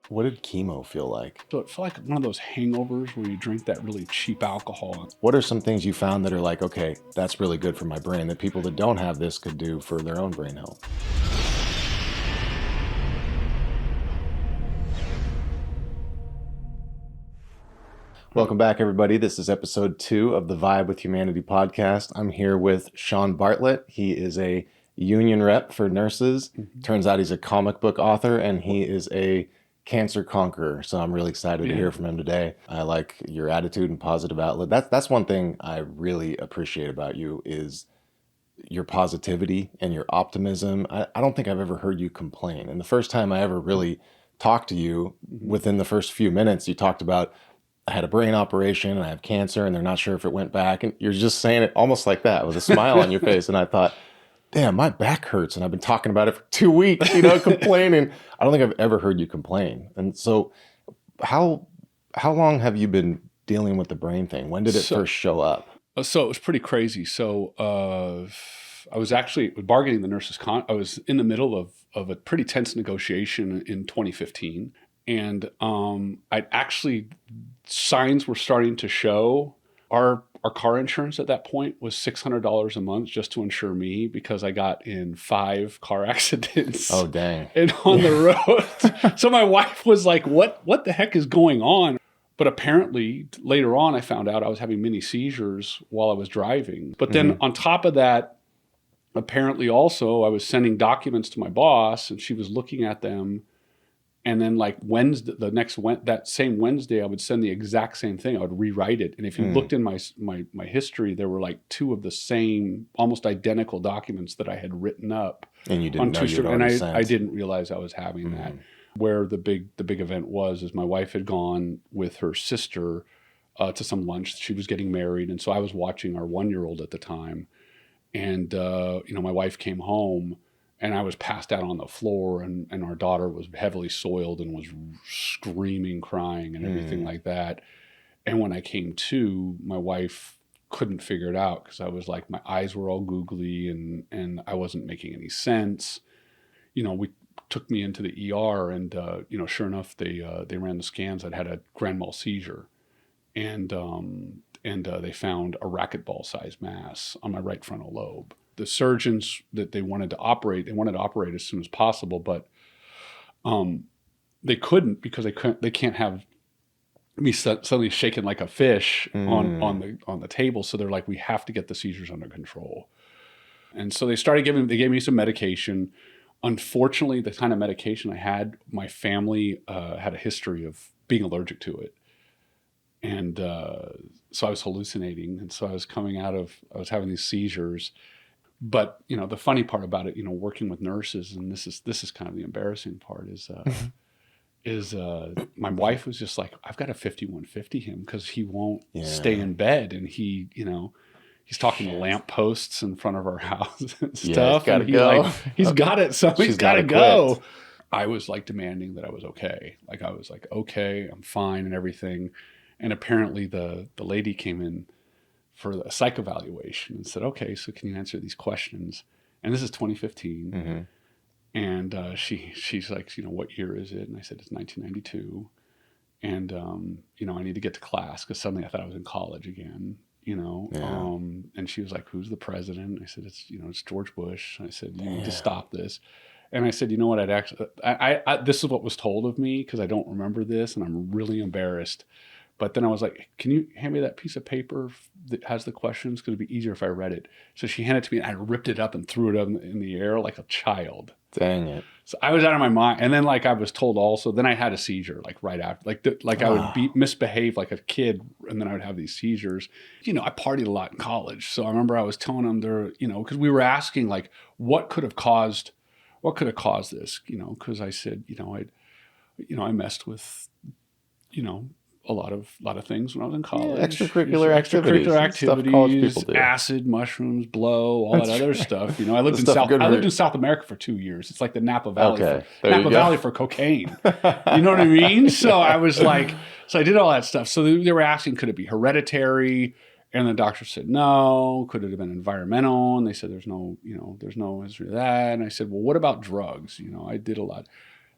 What did chemo feel like? So it felt like one of those hangovers where you drink that really cheap alcohol. What are some things you found that are like, okay, that's really good for my brain that people that don't have this could do for their own brain health? Welcome back, everybody. This is episode 2 of the Vibe with Humanity podcast. I'm here with Shawn Bartlett. He is a union rep for nurses. Turns out he's a comic book author, and he is a cancer conqueror. So I'm really excited to hear from him today. I like your attitude and positive outlet. That's one thing I really appreciate about you is your positivity and your optimism. I don't think I've ever heard you complain. And the first time I ever really talked to you, within the first few minutes, you talked about, I had a brain operation and I have cancer and they're not sure if it went back. And you're just saying it almost like that with a smile on your face. And I thought, damn, my back hurts. And I've been talking about it for 2 weeks, complaining. I don't think I've ever heard you complain. And so how long have you been dealing with the brain thing? When did it first show up? So it was pretty crazy. So I was actually bargaining the nurses' I was in the middle of a pretty tense negotiation in 2015. And I'd actually, signs were starting to show. Our car insurance at that point was $600 a month just to insure me because I got in 5 car accidents. Oh, dang. And on the road. So my wife was like, what the heck is going on? But apparently later on, I found out I was having mini seizures while I was driving. But then on top of that, apparently also I was sending documents to my boss and she was looking at them. And then like Wednesday, that same Wednesday, I would send the exact same thing. I would rewrite it. And if you looked in my history, there were like 2 of the same, almost identical documents that I had written up. And you didn't know you had already sent. I didn't realize I was having that. Where the big event was is my wife had gone with her sister to some lunch. She was getting married. And so I was watching our 1-year-old at the time. And, my wife came home. And I was passed out on the floor and our daughter was heavily soiled and was screaming, crying and everything like that. And when I came to, my wife couldn't figure it out because I was like, my eyes were all googly and I wasn't making any sense. We took me into the ER and, sure enough, they ran the scans. I'd had a grand mal seizure and they found a racquetball sized mass on my right frontal lobe. The surgeons that they wanted to operate as soon as possible, but they couldn't because they can't have me suddenly shaking like a fish on the table. So they're like, we have to get the seizures under control. And so they gave me some medication. Unfortunately, the kind of medication I had, my family had a history of being allergic to it. And so I was hallucinating. And so I was having these seizures. But, the funny part about it, working with nurses, and this is kind of the embarrassing part is my wife was just like, I've got to 5150 him because he won't stay in bed. And he, he's talking to lamp posts in front of our house and stuff. He's got to go. He's got it. So he's got to go. I was like demanding that I was okay. Like I was like, okay, I'm fine and everything. And apparently the lady came in for a psych evaluation and said, okay, so can you answer these questions? And this is 2015. And she's like, what year is it? And I said, it's 1992. And, I need to get to class because suddenly I thought I was in college again, and she was like, who's the president? I said, it's George Bush. I said, you need to stop this. And I said, you know what, this is what was told of me because I don't remember this and I'm really embarrassed. But then I was like, can you hand me that piece of paper that has the questions? Because it'd be easier if I read it. So she handed it to me and I ripped it up and threw it up in the air like a child. Dang it. So I was out of my mind. And then I was told also, then I had a seizure right after. I would misbehave like a kid and then I would have these seizures. I partied a lot in college. So I remember I was telling them because we were asking what could have caused this, because I said, I messed with, a lot of things when I was in college. Extracurricular activities. Stuff college people do. Acid, mushrooms, blow, all that other stuff. I lived in South America for 2 years. It's like the Napa Valley. Valley for cocaine. You know what I mean? So I was like, I did all that stuff. So they were asking, could it be hereditary? And the doctor said, no. Could it have been environmental? And they said, there's no history of that. And I said, well, what about drugs? I did a lot.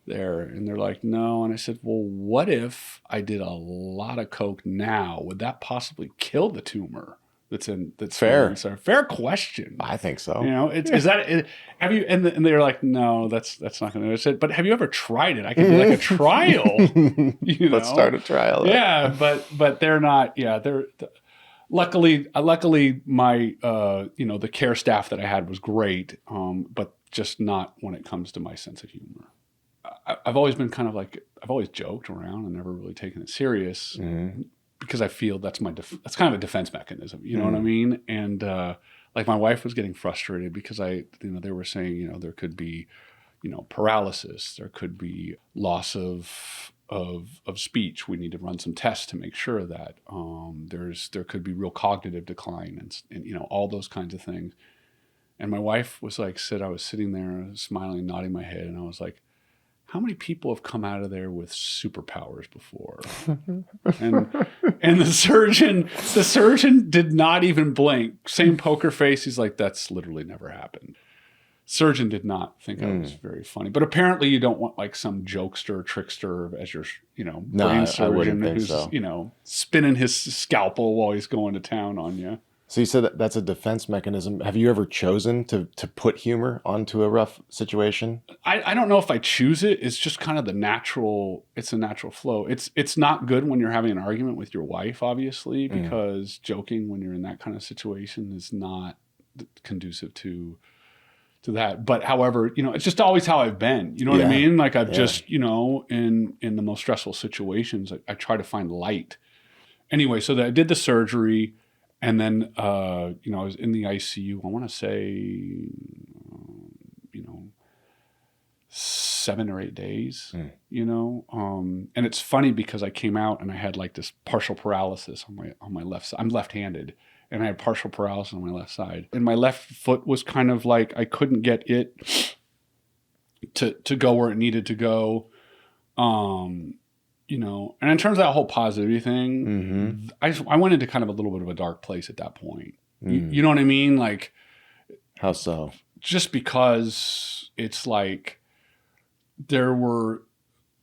there? And they're like, no. And I said, well, what if I did a lot of coke now? Would that possibly kill the tumor that's fair? Fair question. I think so. You know, is that have you? And they're like, no, that's not going to. I said, but have you ever tried it? I could do like a trial. You know? Let's start a trial. Yeah, but they're not. Yeah, they're. Luckily, my the care staff that I had was great, but just not when it comes to my sense of humor. I've always been kind of like, I've always joked around and never really taken it serious because I feel that's that's kind of a defense mechanism. You know what I mean? And like my wife was getting frustrated because they were saying, there could be, paralysis, there could be loss of speech. We need to run some tests to make sure that there could be real cognitive decline and all those kinds of things. And my wife was like, I was sitting there smiling, nodding my head, and I was like, how many people have come out of there with superpowers before? and the surgeon did not even blink. Same poker face. He's like, that's literally never happened. Surgeon did not think I was very funny, but apparently you don't want like some jokester, trickster as your, brain surgeon who's, so. Spinning his scalpel while he's going to town on you. So you said that's a defense mechanism. Have you ever chosen to put humor onto a rough situation? I don't know if I choose it. It's just kind of it's a natural flow. It's not good when you're having an argument with your wife, obviously, because joking when you're in that kind of situation is not conducive to that. But however, it's just always how I've been. You know what I mean? Like I've just, in the most stressful situations, I try to find light. Anyway, so I did the surgery. And then, I was in the ICU, I want to say, 7 or 8 days, and it's funny because I came out and I had like this partial paralysis on my left side. I'm left-handed and I had partial paralysis on my left side. And my left foot was kind of like, I couldn't get it to go where it needed to go. And in terms of that whole positivity thing, I went into kind of a little bit of a dark place at that point. You know what I mean? Like, how so? Just because it's like there was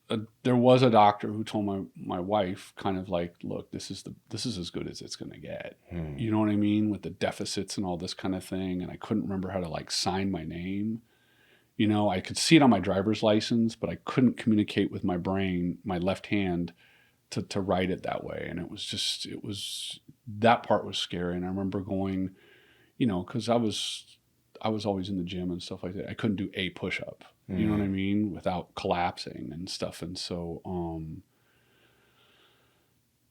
a doctor who told my wife kind of like, look, this is as good as it's going to get. You know what I mean? With the deficits and all this kind of thing. And I couldn't remember how to like sign my name. I could see it on my driver's license, but I couldn't communicate with my brain, my left hand, to write it that way. And that part was scary. And I remember going, because I was always in the gym and stuff like that. I couldn't do a push-up, you know what I mean, without collapsing and stuff. And so,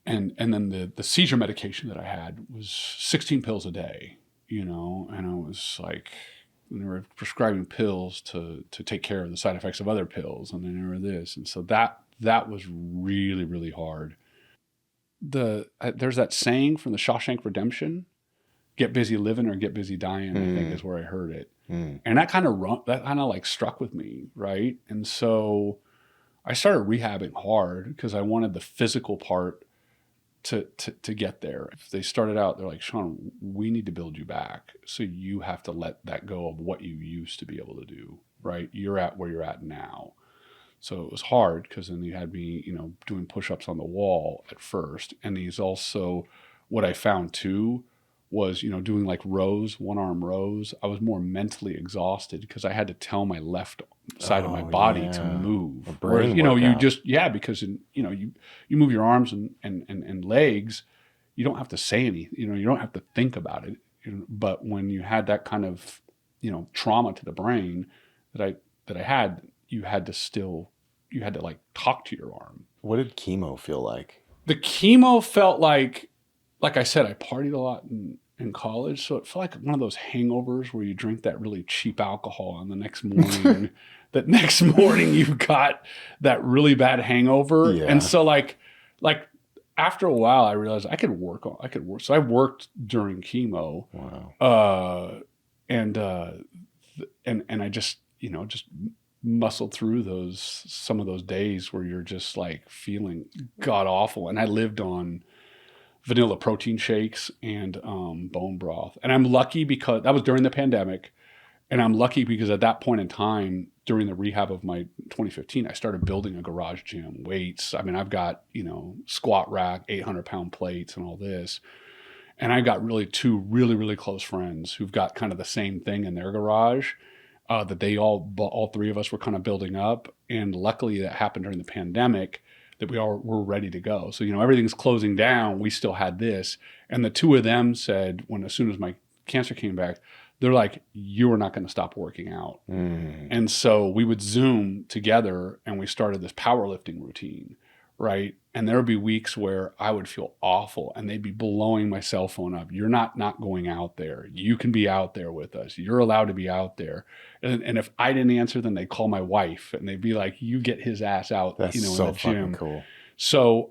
and then the seizure medication that I had was 16 pills a day, and I was like, and they were prescribing pills to take care of the side effects of other pills, and then there were this, and so that was really, really hard. There's that saying from the Shawshank Redemption, "Get busy living or get busy dying." I think is where I heard it, and that kind of like struck with me, right? And so I started rehabbing hard because I wanted the physical part to get there. If they started out, they're like, Shawn, we need to build you back. So you have to let that go of what you used to be able to do, right? You're at where you're at now. So it was hard because then you had me, doing push-ups on the wall at first. And he's also, what I found too was, doing like rows, one-arm rows. I was more mentally exhausted because I had to tell my left side of my body to move. Whereas, because you move your arms and legs, you don't have to say anything, you don't have to think about it. But when you had that kind of, trauma to the brain that I had, you had to like talk to your arm. What did chemo feel like? The chemo felt like I said, I partied a lot in college, so it felt like one of those hangovers where you drink that really cheap alcohol and the next morning you've got that really bad hangover. Yeah. And so like after a while I realized I could work. So I worked during chemo. Wow. And I just just muscled through some of those days where you're just like feeling god awful. And I lived on vanilla protein shakes and bone broth. And I'm lucky because that was during the pandemic. And I'm lucky because at that point in time, during the rehab of my 2015, I started building a garage gym, weights. I mean, I've got, squat rack, 800-pound plates and all this. And I got two really, really close friends who've got kind of the same thing in their garage that they all three of us were kind of building up. And luckily that happened during the pandemic that we all were ready to go. So, everything's closing down. We still had this. And the two of them said, as soon as my cancer came back, they're like, you are not going to stop working out. And so we would Zoom together and we started this powerlifting routine, right? And there would be weeks where I would feel awful and they'd be blowing my cell phone up. You're not going out there. You can be out there with us. You're allowed to be out there. And if I didn't answer, then they'd call my wife and they'd be like, you get his ass out, That's in so the gym. fucking cool. So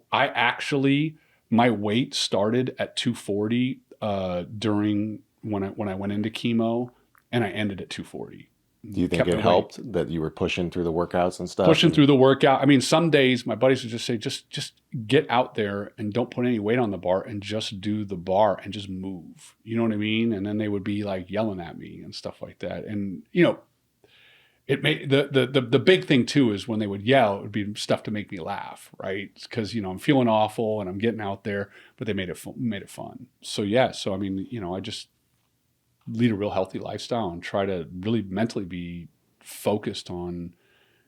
my weight started at 240 during when I went into chemo, and I ended at 240. Do you think it helped that you were pushing through the workouts and stuff? Pushing through the workout. I mean, some days my buddies would just say, just get out there and don't put any weight on the bar and just do the bar and just move. You know what I mean? And then they would be like yelling at me and stuff like that. And, it made the big thing too is when they would yell, it would be stuff to make me laugh, right? Because, I'm feeling awful and I'm getting out there, but they made it fun. So, yeah. So, I mean, I just lead a real healthy lifestyle and try to really mentally be focused on,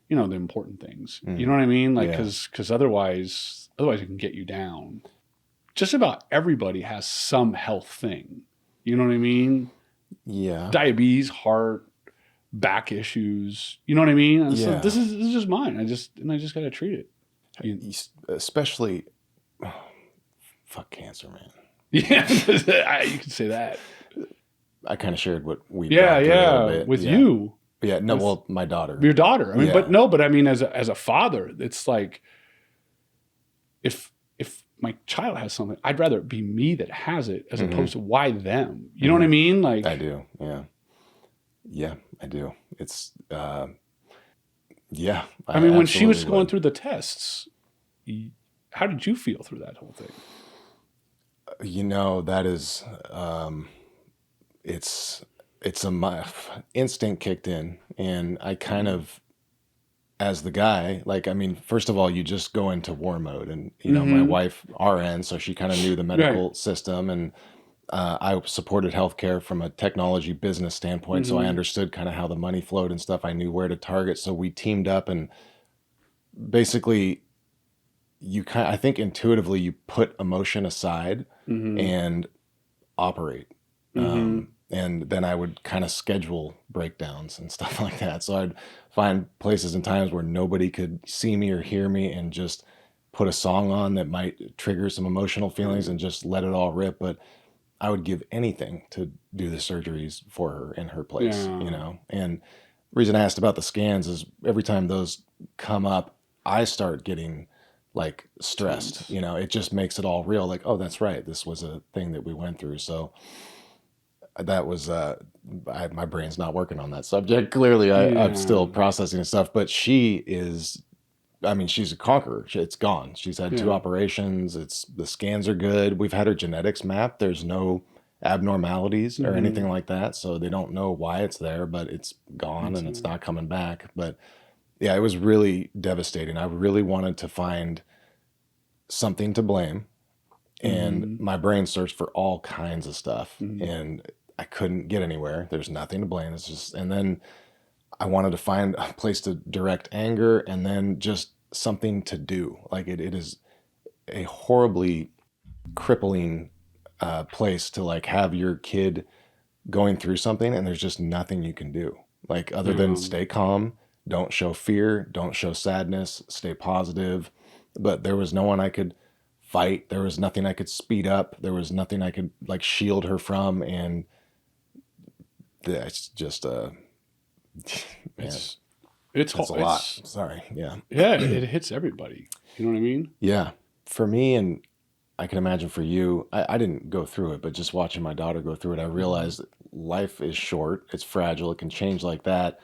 the important things. You know what I mean? Like, because otherwise it can get you down. Just about everybody has some health thing. You know what I mean? Yeah. Diabetes, heart, back issues. You know what I mean? And so Yeah. this is just mine. I just got to treat it. Especially, fuck cancer, man. Yeah, you can say that. I kind of shared what we with you. Yeah, no, well, my daughter. Your daughter. I mean, but I mean, as a father, it's like if my child has something, I'd rather it be me that has it as opposed to why them. You know what I mean? Like I do. Yeah. Yeah, I do. It's yeah. I mean, when she was going through the tests, how did you feel through that whole thing? That is my instinct kicked in, and I kind of, as the guy, like, I mean, first of all, you just go into war mode, and my wife RN, so she kind of knew the medical system, and I supported healthcare from a technology business standpoint, so I understood kind of how the money flowed and stuff. I knew where to target, so we teamed up, and basically, I think intuitively you put emotion aside and operate. And then I would kind of schedule breakdowns and stuff like that. So I'd find places and times where nobody could see me or hear me and just put a song on that might trigger some emotional feelings and just let it all rip. But I would give anything to do the surgeries for her in her place, And the reason I asked about the scans is every time those come up, I start getting like stressed, it just makes it all real. Like, oh, that's right. This was a thing that we went through. So that was, my brain's not working on that subject. Clearly I'm still processing stuff, but she's a conqueror. It's gone. She's had 2 operations. The scans are good. We've had her genetics mapped. There's no abnormalities or anything like that. So they don't know why it's there, but it's gone and it's not coming back. But yeah, it was really devastating. I really wanted to find something to blame, and my brain searched for all kinds of stuff, and I couldn't get anywhere. There's nothing to blame. It's just, and then I wanted to find a place to direct anger, and then just something to do. Like it is a horribly crippling place to like have your kid going through something, and there's just nothing you can do. Like other than stay calm, don't show fear, don't show sadness, stay positive. But there was no one I could fight. There was nothing I could speed up. There was nothing I could like shield her from. And it's just it's a lot. Sorry. Yeah. Yeah. It hits everybody. You know what I mean? Yeah. For me, and I can imagine for you, I didn't go through it, but just watching my daughter go through it, I realized life is short. It's fragile. It can change like that.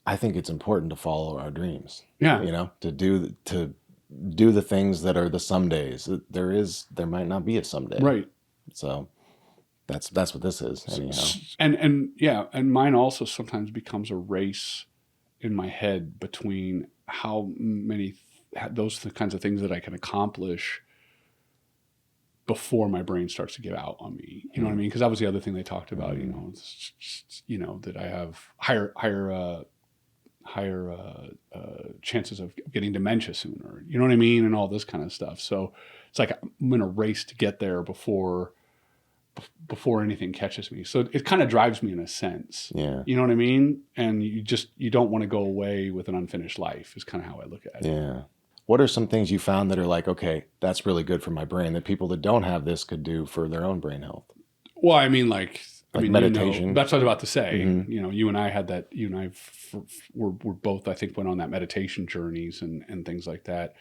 I think it's important to follow our dreams. Yeah. To do the things that are the some days. There might not be a someday. Right. So That's what this is, anyhow. And mine also sometimes becomes a race in my head between how many those kinds of things that I can accomplish before my brain starts to give out on me. You know what I mean? Because that was the other thing they talked about. That I have higher chances of getting dementia sooner. You know what I mean? And all this kind of stuff. So it's like I'm in a race to get there before anything catches me. So it kind of drives me in a sense. Yeah. You know what I mean? And you don't want to go away with an unfinished life is kind of how I look at it. Yeah. What are some things you found that are like, okay, that's really good for my brain that people that don't have this could do for their own brain health? Well, I mean, meditation. That's what I was about to say. Mm-hmm. You and I had that. You and I were both, I think, went on that meditation journeys and things like that.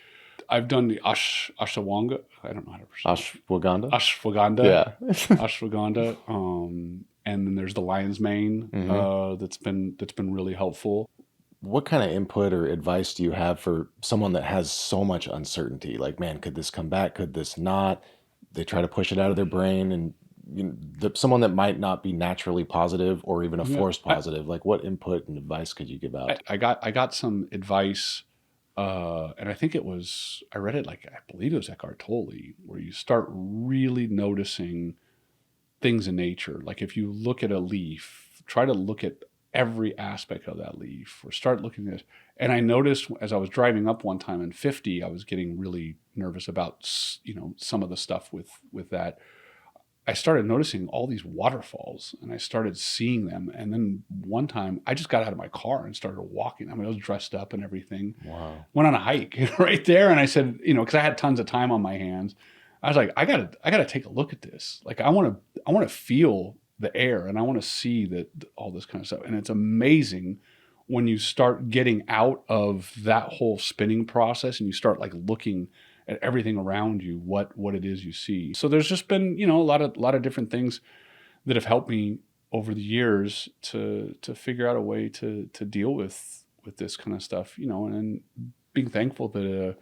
I've done the ashwagandha. I don't know how to pronounce Ashwagandha. Ashwagandha. Yeah. Ashwagandha. And then there's the lion's mane. That's been really helpful. What kind of input or advice do you have for someone that has so much uncertainty? Like, man, could this come back? Could this not? They try to push it out of their brain, and someone that might not be naturally positive or even a forced positive. Like, what input and advice could you give out? I got some advice, and I think I read it, I believe it was Eckhart Tolle, where you start really noticing things in nature. Like if you look at a leaf, try to look at every aspect of that leaf, or start looking at it. And I noticed as I was driving up one time in 50, I was getting really nervous about, some of the stuff with that. I started noticing all these waterfalls, and I started seeing them. And then one time I just got out of my car and started walking. I mean, I was dressed up and everything. Wow. Went on a hike right there. And I said, because I had tons of time on my hands, I was like, I gotta take a look at this. Like, I want to feel the air, and I want to see that all this kind of stuff. And it's amazing when you start getting out of that whole spinning process and you start looking at everything around you, what it is you see. So there's just been, a lot of different things that have helped me over the years to figure out a way to deal with this kind of stuff, and being thankful that,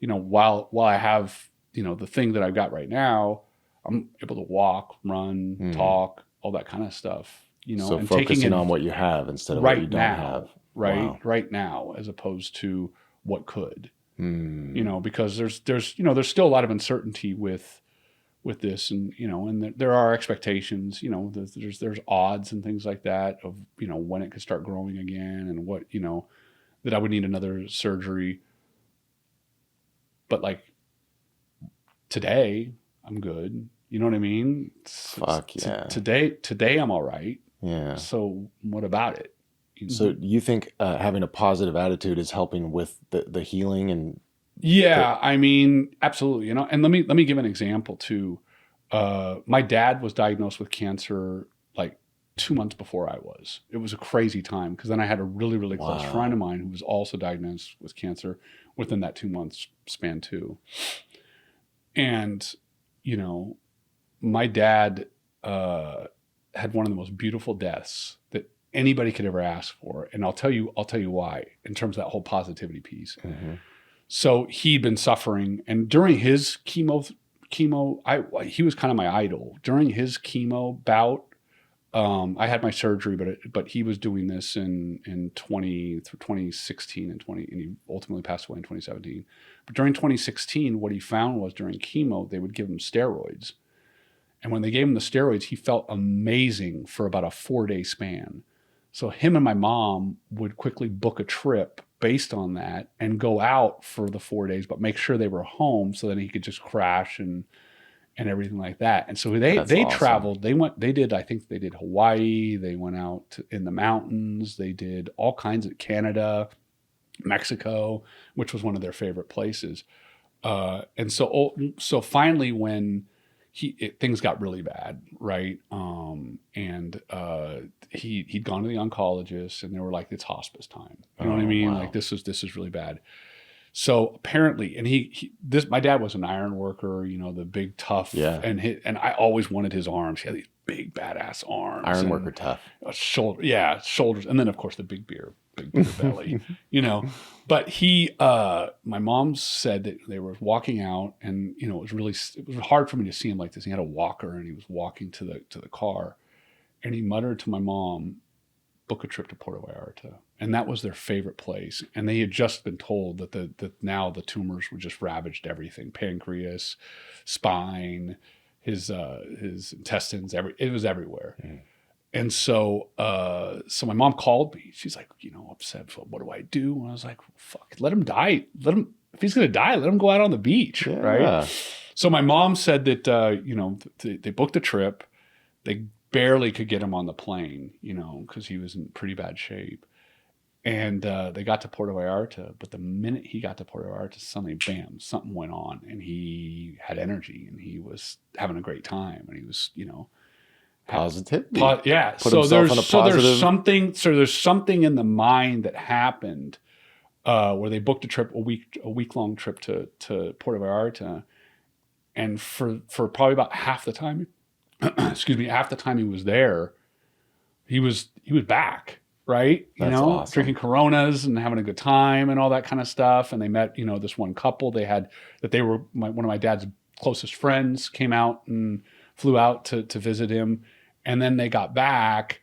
while I have, the thing that I've got right now, I'm able to walk, run, talk, all that kind of stuff, So and focusing on what you have instead of what you don't have. Right now, as opposed to what could, because there's still a lot of uncertainty with this, and and there are expectations, there's odds and things like that of when it could start growing again, and what that I would need another surgery, but today I'm good. You know what I mean? Fuck yeah. Today I'm all right. Yeah. So what about it? So you think having a positive attitude is helping with the healing and? Yeah, I mean, absolutely. And let me give an example too. My dad was diagnosed with cancer 2 months before I was. It was a crazy time because then I had a really, really close friend of mine who was also diagnosed with cancer within that 2 months span too. And, my dad had one of the most beautiful deaths that anybody could ever ask for. And I'll tell you why, in terms of that whole positivity piece. Mm-hmm. So he'd been suffering, and during his chemo, he was kind of my idol. During his chemo bout, I had my surgery, but he was doing this in 2016 and he ultimately passed away in 2017. But during 2016, what he found was during chemo, they would give him steroids. And when they gave him the steroids, he felt amazing for about a 4-day span. So him and my mom would quickly book a trip based on that and go out for the 4 days, but make sure they were home so that he could just crash and everything like that. And so they awesome. traveled, I think they did Hawaii. They went out in the mountains. They did all kinds of Canada, Mexico, which was one of their favorite places. And so finally when things got really bad, right? And he'd gone to the oncologist, and they were like, it's hospice time. You know what I mean? Wow. This is really bad. So apparently, and my dad was an iron worker, the big tough, and I always wanted his arms. He had these big badass arms. Iron worker tough. Shoulders, and then of course the big beer big beer belly, you know. But my mom said that they were walking out, and you know, it was hard for me to see him like this. He had a walker, and he was walking to the car, and he muttered to my mom, "Book a trip to Puerto Vallarta," and that was their favorite place. And they had just been told that now the tumors were just ravaged everything: pancreas, spine, his intestines, it was everywhere. And so my mom called me. She's like, you know, upset. What do I do? And I was like, fuck, let him die. If he's going to die, let him go out on the beach. Yeah. Right. So my mom said that, you know, they booked a trip. They barely could get him on the plane, you know, because he was in pretty bad shape. And they got to Puerto Vallarta. But the minute he got to Puerto Vallarta, suddenly, bam, something went on. And he had energy, and he was having a great time. And he was, you know, positivity. Yeah. So there's something in the mind that happened where they booked a week long trip to Puerto Vallarta, and for probably about half the time, half the time he was there, he was back, right? That's awesome. Drinking Coronas and having a good time and all that kind of stuff. And they met, you know, this one couple. One of my dad's closest friends came out and flew out to visit him. And then they got back,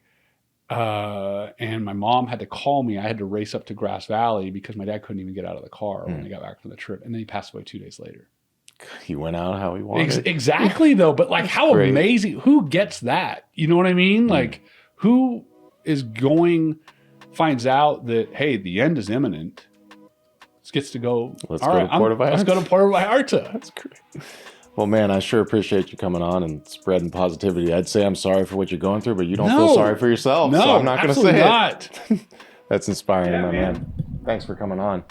and my mom had to call me. I had to race up to Grass Valley because my dad couldn't even get out of the car when they got back from the trip. And then he passed away 2 days later. He went out how he wanted. Exactly, though. But like, how great. Amazing. Who gets that? You know what I mean? Like, who finds out that, hey, the end is imminent. Gets to go. Let's go to Puerto Vallarta. That's great. Well, man, I sure appreciate you coming on and spreading positivity. I'd say I'm sorry for what you're going through, but you don't feel sorry for yourself. No, so I'm not going to say not. it. That's inspiring, my man. Thanks for coming on.